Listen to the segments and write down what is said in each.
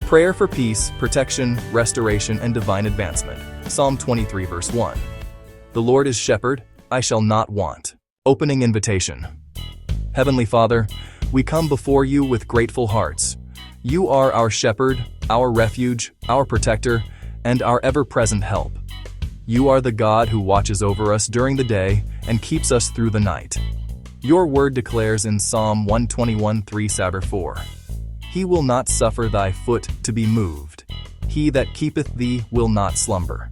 Prayer for peace, protection, restoration, and divine advancement. Psalm 23 verse 1. The Lord is shepherd, I shall not want. Opening invitation. Heavenly Father, we come before you with grateful hearts. You are our shepherd, our refuge, our protector, and our ever-present help. You are the God who watches over us during the day and keeps us through the night. Your word declares in Psalm 121:3-4, He will not suffer thy foot to be moved. He that keepeth thee will not slumber.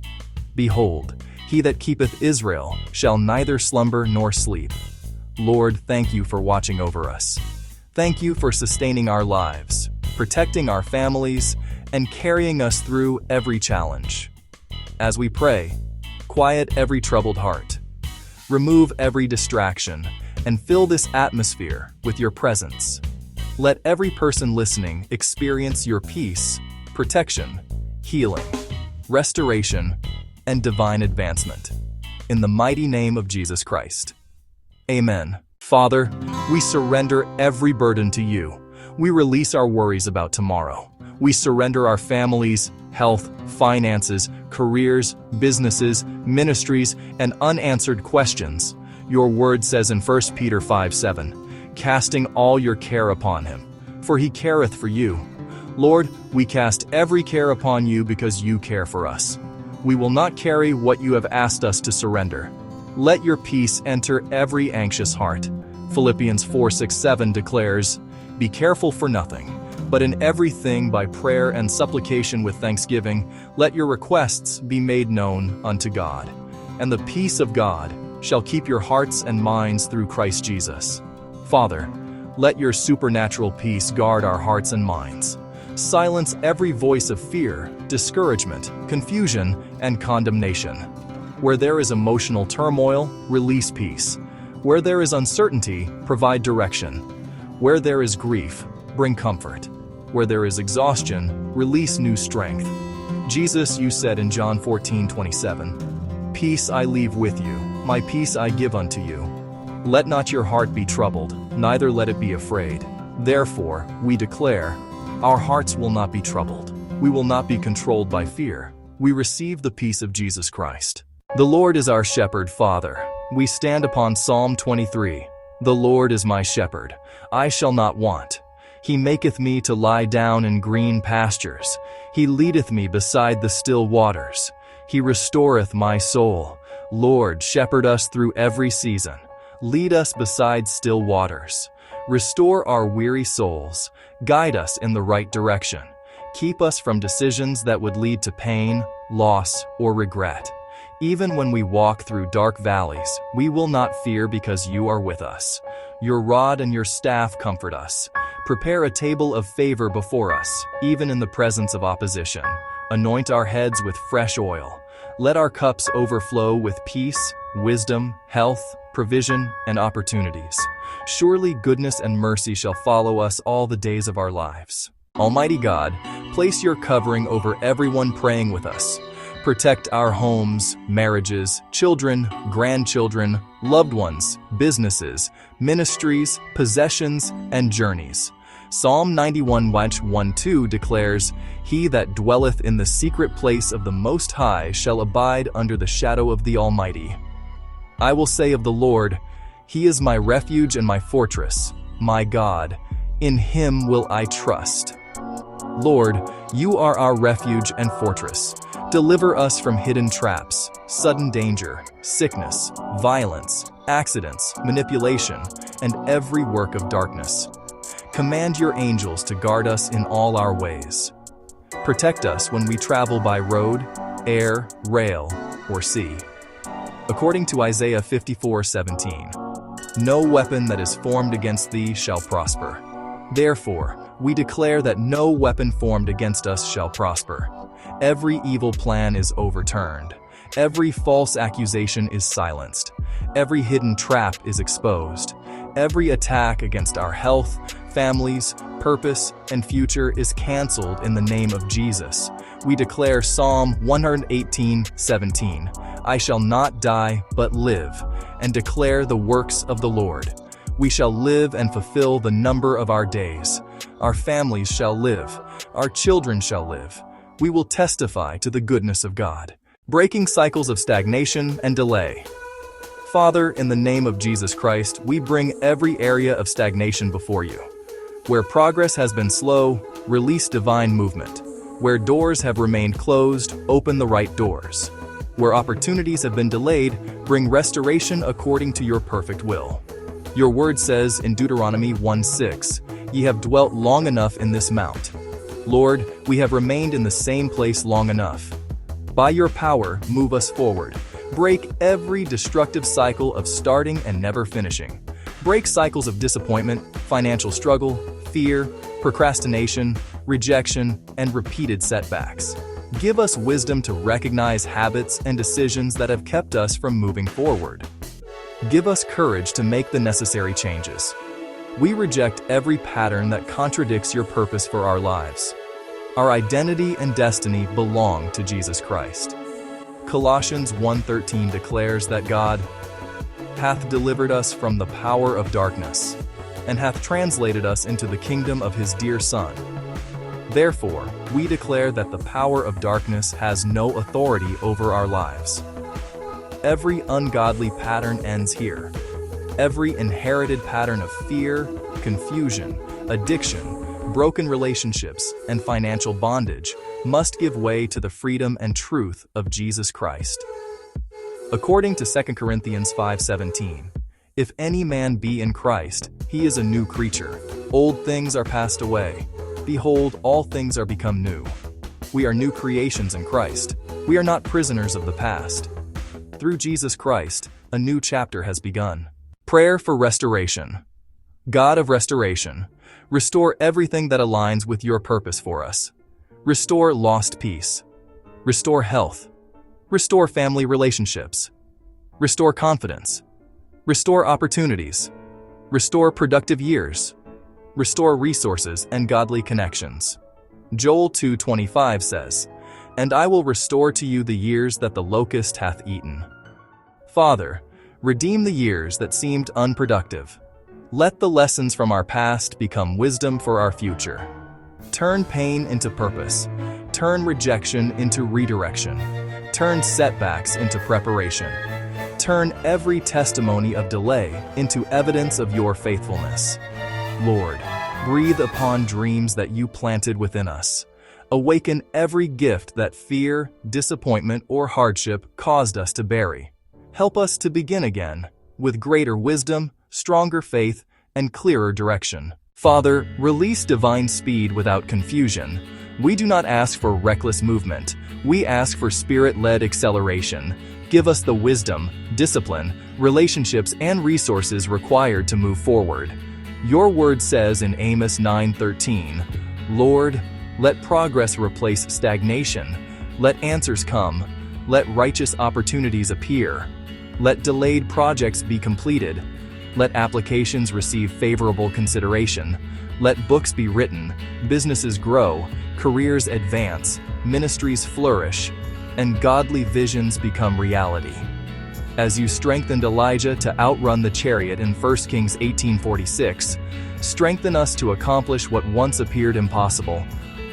Behold, he that keepeth Israel shall neither slumber nor sleep. Lord, thank you for watching over us. Thank you for sustaining our lives, protecting our families, and carrying us through every challenge. As we pray, quiet every troubled heart. Remove every distraction and fill this atmosphere with your presence. Let every person listening experience your peace, protection, healing, restoration, and divine advancement. In the mighty name of Jesus Christ. Amen. Father, we surrender every burden to you. We release our worries about tomorrow. We surrender our families, health, finances, careers, businesses, ministries, and unanswered questions. Your word says in 1 Peter 5:7, casting all your care upon him, for he careth for you. Lord, we cast every care upon you because you care for us. We will not carry what you have asked us to surrender. Let your peace enter every anxious heart. Philippians 4:6-7 declares, be careful for nothing, but in everything by prayer and supplication with thanksgiving, let your requests be made known unto God. And the peace of God shall keep your hearts and minds through Christ Jesus. Father, let your supernatural peace guard our hearts and minds. Silence every voice of fear, discouragement, confusion, and condemnation. Where there is emotional turmoil, release peace. Where there is uncertainty, provide direction. Where there is grief, bring comfort. Where there is exhaustion, release new strength. Jesus, you said in John 14:27, peace I leave with you, my peace I give unto you. Let not your heart be troubled, neither let it be afraid. Therefore, we declare, our hearts will not be troubled. We will not be controlled by fear. We receive the peace of Jesus Christ. The Lord is our shepherd, Father. We stand upon Psalm 23. The Lord is my shepherd, I shall not want. He maketh me to lie down in green pastures. He leadeth me beside the still waters. He restoreth my soul. Lord, shepherd us through every season. Lead us beside still waters. Restore our weary souls. Guide us in the right direction. Keep us from decisions that would lead to pain, loss, or regret. Even when we walk through dark valleys, we will not fear because you are with us. Your rod and your staff comfort us. Prepare a table of favor before us, even in the presence of opposition. Anoint our heads with fresh oil. Let our cups overflow with peace, wisdom, health, provision, and opportunities. Surely goodness and mercy shall follow us all the days of our lives. Almighty God, place your covering over everyone praying with us. Protect our homes, marriages, children, grandchildren, loved ones, businesses, ministries, possessions, and journeys. Psalm 91:1-2 declares, he that dwelleth in the secret place of the Most High shall abide under the shadow of the Almighty. I will say of the Lord, he is my refuge and my fortress, my God, in him will I trust. Lord, you are our refuge and fortress. Deliver us from hidden traps, sudden danger, sickness, violence, accidents, manipulation, and every work of darkness. Command your angels to guard us in all our ways. Protect us when we travel by road, air, rail, or sea. According to Isaiah 54:17, no weapon that is formed against thee shall prosper. Therefore, we declare that no weapon formed against us shall prosper. Every evil plan is overturned. Every false accusation is silenced. Every hidden trap is exposed. Every attack against our health, families, purpose, and future is canceled in the name of Jesus. We declare Psalm 118:17, I shall not die but live, and declare the works of the Lord. We shall live and fulfill the number of our days. Our families shall live. Our children shall live. We will testify to the goodness of God. Breaking cycles of stagnation and delay. Father, in the name of Jesus Christ, we bring every area of stagnation before you. Where progress has been slow, release divine movement. Where doors have remained closed, open the right doors. Where opportunities have been delayed, bring restoration according to your perfect will. Your word says in Deuteronomy 1:6, "Ye have dwelt long enough in this mount." Lord, we have remained in the same place long enough. By your power, move us forward. Break every destructive cycle of starting and never finishing. Break cycles of disappointment, financial struggle, fear, procrastination, rejection, and repeated setbacks. Give us wisdom to recognize habits and decisions that have kept us from moving forward. Give us courage to make the necessary changes. We reject every pattern that contradicts your purpose for our lives. Our identity and destiny belong to Jesus Christ. Colossians 1:13 declares that God hath delivered us from the power of darkness, and hath translated us into the kingdom of his dear Son. Therefore, we declare that the power of darkness has no authority over our lives. Every ungodly pattern ends here. Every inherited pattern of fear, confusion, addiction, broken relationships, and financial bondage must give way to the freedom and truth of Jesus Christ. According to 2 Corinthians 5:17, "If any man be in Christ, he is a new creature. Old things are passed away. Behold, all things are become new." We are new creations in Christ. We are not prisoners of the past. Through Jesus Christ, a new chapter has begun. Prayer for restoration. God of restoration, restore everything that aligns with your purpose for us. Restore lost peace. Restore health. Restore family relationships. Restore confidence. Restore opportunities. Restore productive years. Restore resources and godly connections. Joel 2:25 says, "And I will restore to you the years that the locust hath eaten." Father, redeem the years that seemed unproductive. Let the lessons from our past become wisdom for our future. Turn pain into purpose. Turn rejection into redirection. Turn setbacks into preparation. Turn every testimony of delay into evidence of your faithfulness. Lord, breathe upon dreams that you planted within us. Awaken every gift that fear, disappointment, or hardship caused us to bury. Help us to begin again, with greater wisdom, stronger faith, and clearer direction. Father, release divine speed without confusion. We do not ask for reckless movement. We ask for spirit-led acceleration. Give us the wisdom, discipline, relationships, and resources required to move forward. Your word says in Amos 9:13, "Lord, let progress replace stagnation. Let answers come. Let righteous opportunities appear. Let delayed projects be completed. Let applications receive favorable consideration. Let books be written, businesses grow, careers advance, ministries flourish, and godly visions become reality." As you strengthened Elijah to outrun the chariot in 1 Kings 18:46, strengthen us to accomplish what once appeared impossible.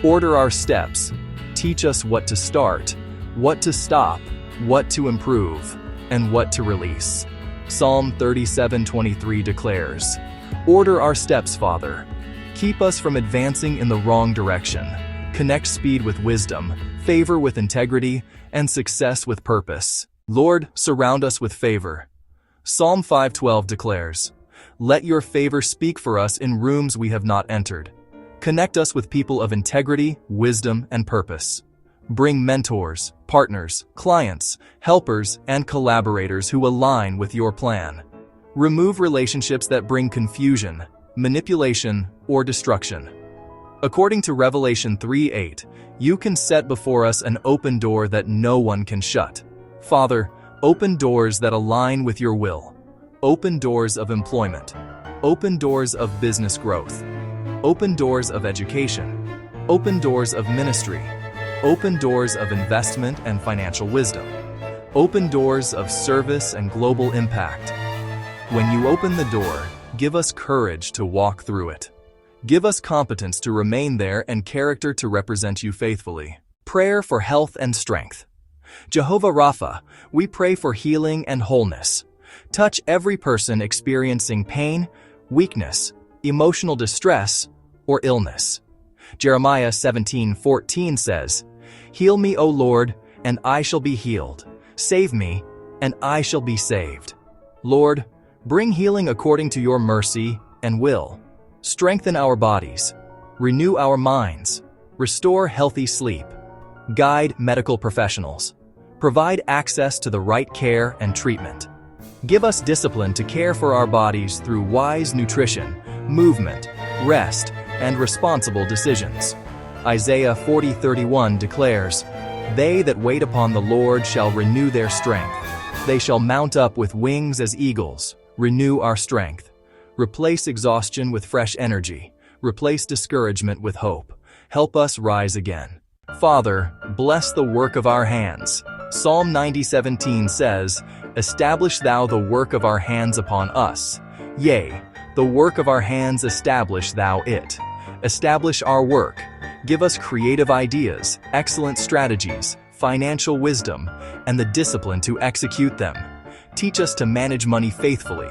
Order our steps. Teach us what to start, what to stop, what to improve, and what to release. Psalm 37:23 declares, "Order our steps, Father. Keep us from advancing in the wrong direction. Connect speed with wisdom, favor with integrity, and success with purpose. Lord, surround us with favor." Psalm 5:12 declares, "Let your favor speak for us in rooms we have not entered." Connect us with people of integrity, wisdom, and purpose. Bring mentors, partners, clients, helpers, and collaborators who align with your plan. Remove relationships that bring confusion, manipulation, or destruction. According to Revelation 3:8, you can set before us an open door that no one can shut. Father, open doors that align with your will. Open doors of employment. Open doors of business growth. Open doors of education. Open doors of ministry. Open doors of investment and financial wisdom. Open doors of service and global impact. When you open the door, give us courage to walk through it. Give us competence to remain there and character to represent you faithfully. Prayer for health and strength. Jehovah Rapha, we pray for healing and wholeness. Touch every person experiencing pain, weakness, emotional distress, or illness. Jeremiah 17:14 says, "Heal me, O Lord, and I shall be healed. Save me, and I shall be saved." Lord, bring healing according to your mercy and will. Strengthen our bodies, renew our minds, restore healthy sleep, guide medical professionals, provide access to the right care and treatment. Give us discipline to care for our bodies through wise nutrition, movement, rest, and responsible decisions. Isaiah 40:31 declares, "They that wait upon the Lord shall renew their strength. They shall mount up with wings as eagles, renew our strength." Replace exhaustion with fresh energy. Replace discouragement with hope. Help us rise again. Father, bless the work of our hands. Psalm 90:17 says, "Establish thou the work of our hands upon us. Yea, the work of our hands establish thou it." Establish our work. Give us creative ideas, excellent strategies, financial wisdom, and the discipline to execute them. Teach us to manage money faithfully.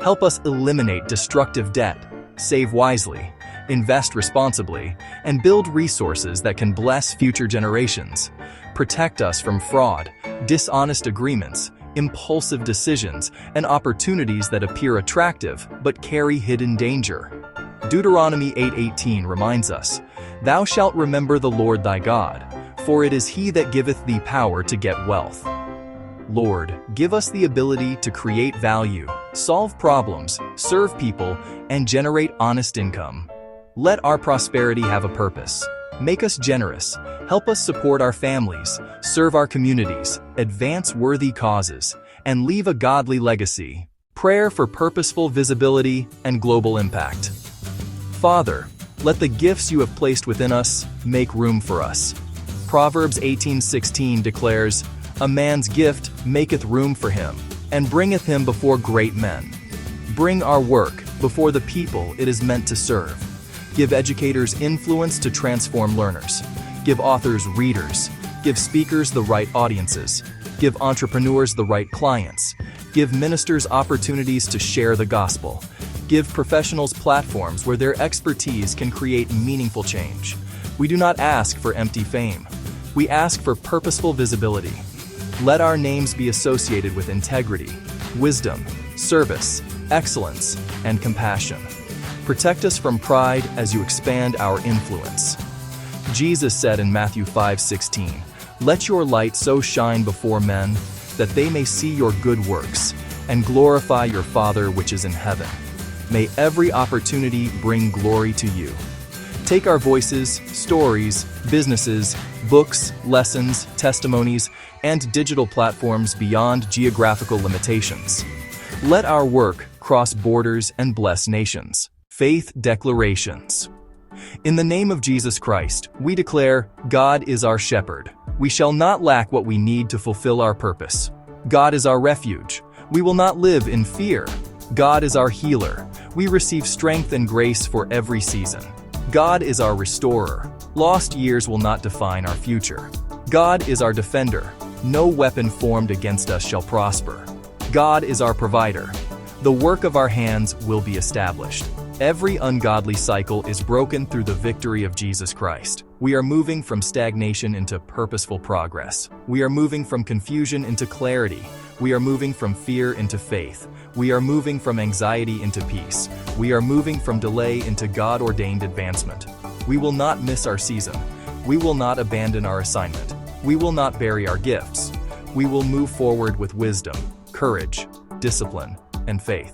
Help us eliminate destructive debt, save wisely, invest responsibly, and build resources that can bless future generations. Protect us from fraud, dishonest agreements, impulsive decisions, and opportunities that appear attractive but carry hidden danger. Deuteronomy 8:18 reminds us, "Thou shalt remember the Lord thy God, for it is he that giveth thee power to get wealth." Lord, give us the ability to create value, solve problems, serve people, and generate honest income. Let our prosperity have a purpose. Make us generous, help us support our families, serve our communities, advance worthy causes, and leave a godly legacy. Prayer for purposeful visibility and global impact. Father, let the gifts you have placed within us make room for us. Proverbs 18:16 declares, "A man's gift maketh room for him, and bringeth him before great men." Bring our work before the people it is meant to serve. Give educators influence to transform learners. Give authors readers. Give speakers the right audiences. Give entrepreneurs the right clients. Give ministers opportunities to share the gospel. Give professionals platforms where their expertise can create meaningful change. We do not ask for empty fame. We ask for purposeful visibility. Let our names be associated with integrity, wisdom, service, excellence, and compassion. Protect us from pride as you expand our influence. Jesus said in Matthew 5:16, "Let your light so shine before men that they may see your good works and glorify your Father which is in heaven." May every opportunity bring glory to you. Take our voices, stories, businesses, books, lessons, testimonies, and digital platforms beyond geographical limitations. Let our work cross borders and bless nations. Faith declarations. In the name of Jesus Christ, we declare, God is our shepherd. We shall not lack what we need to fulfill our purpose. God is our refuge. We will not live in fear. God is our healer. We receive strength and grace for every season. God is our restorer. Lost years will not define our future. God is our defender. No weapon formed against us shall prosper. God is our provider. The work of our hands will be established. Every ungodly cycle is broken through the victory of Jesus Christ. We are moving from stagnation into purposeful progress. We are moving from confusion into clarity. We are moving from fear into faith. We are moving from anxiety into peace. We are moving from delay into God-ordained advancement. We will not miss our season. We will not abandon our assignment. We will not bury our gifts. We will move forward with wisdom, courage, discipline, and faith.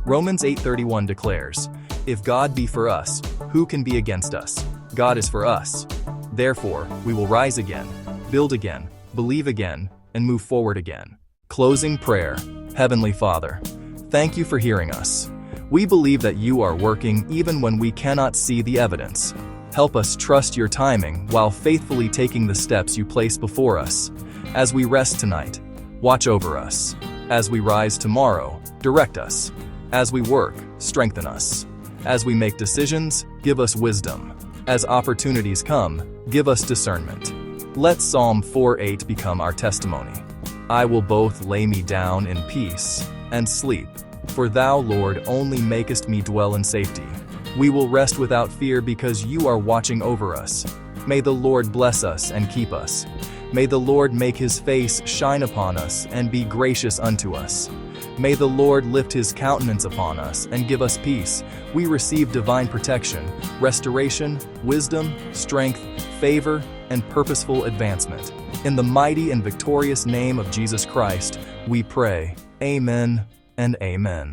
Romans 8:31 declares, "If God be for us, who can be against us? God is for us. Therefore, we will rise again, build again, believe again, and move forward again." Closing prayer. Heavenly Father, thank you for hearing us. We believe that you are working even when we cannot see the evidence. Help us trust your timing while faithfully taking the steps you place before us. As we rest tonight, watch over us. As we rise tomorrow, direct us. As we work, strengthen us. As we make decisions, give us wisdom. As opportunities come, give us discernment. Let Psalm 4:8 become our testimony. I will both lay me down in peace and sleep, for thou, Lord, only makest me dwell in safety. We will rest without fear because you are watching over us. May the Lord bless us and keep us. May the Lord make his face shine upon us and be gracious unto us. May the Lord lift his countenance upon us and give us peace. We receive divine protection, restoration, wisdom, strength, favor, and purposeful advancement. In the mighty and victorious name of Jesus Christ, we pray. Amen and amen.